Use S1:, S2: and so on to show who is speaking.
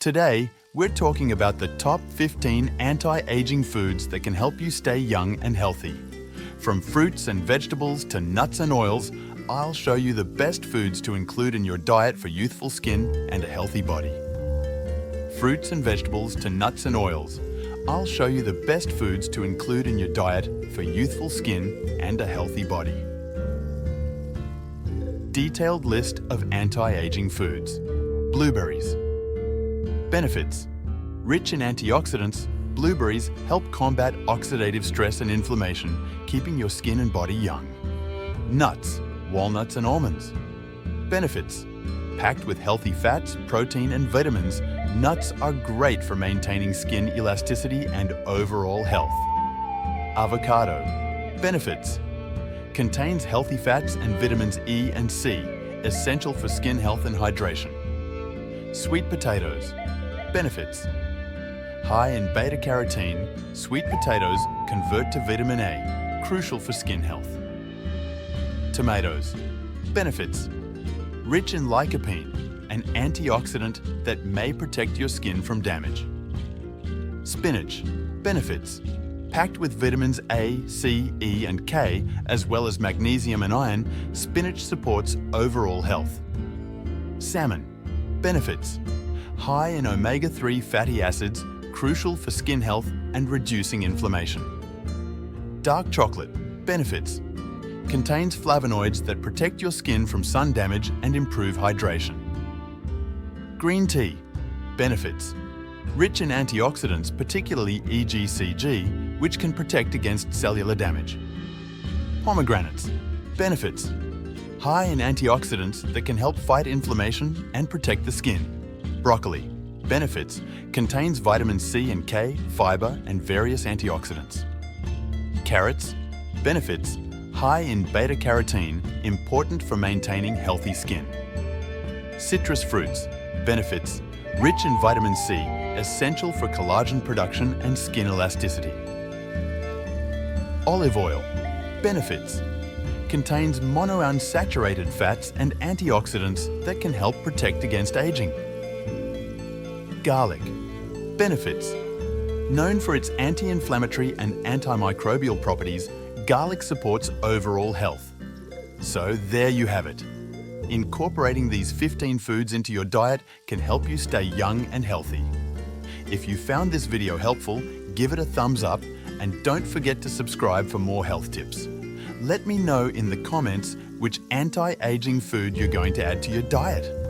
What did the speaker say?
S1: Today, we're talking about the top 15 anti-aging foods that can help you stay young and healthy. From fruits and vegetables to nuts and oils, I'll show you the best foods to include in your diet for youthful skin and a healthy body. Fruits and vegetables to nuts and oils, I'll show you the best foods to include in your diet for youthful skin and a healthy body. Detailed list of anti-aging foods. Blueberries. Benefits. Rich in antioxidants, blueberries help combat oxidative stress and inflammation, keeping your skin and body young. Nuts, walnuts and almonds. Benefits. Packed with healthy fats, protein and vitamins, nuts are great for maintaining skin elasticity and overall health. Avocado. Benefits. Contains healthy fats and vitamins E and C, essential for skin health and hydration. Sweet potatoes. Benefits. High in beta-carotene, sweet potatoes convert to vitamin A, crucial for skin health. Tomatoes. Benefits. Rich in lycopene, an antioxidant that may protect your skin from damage. Spinach. Benefits. Packed with vitamins A, C, E and K, as well as magnesium and iron, spinach supports overall health. Salmon. Benefits. High in omega-3 fatty acids, crucial for skin health and reducing inflammation. Dark chocolate. Benefits. Contains flavonoids that protect your skin from sun damage and improve hydration. Green tea. Benefits. Rich in antioxidants, particularly EGCG, which can protect against cellular damage. Pomegranates. Benefits. High in antioxidants that can help fight inflammation and protect the skin. Broccoli. Benefits. Contains vitamin C and K, fiber, and various antioxidants. Carrots. Benefits. High in beta-carotene, important for maintaining healthy skin. Citrus fruits. Benefits. Rich in vitamin C, essential for collagen production and skin elasticity. Olive oil. Benefits. Contains monounsaturated fats and antioxidants that can help protect against aging. Garlic. Benefits. Known for its anti-inflammatory and antimicrobial properties, garlic supports overall health. So there you have it. Incorporating these 15 foods into your diet can help you stay young and healthy. If you found this video helpful, give it a thumbs up and don't forget to subscribe for more health tips. Let me know in the comments which anti-aging food you're going to add to your diet.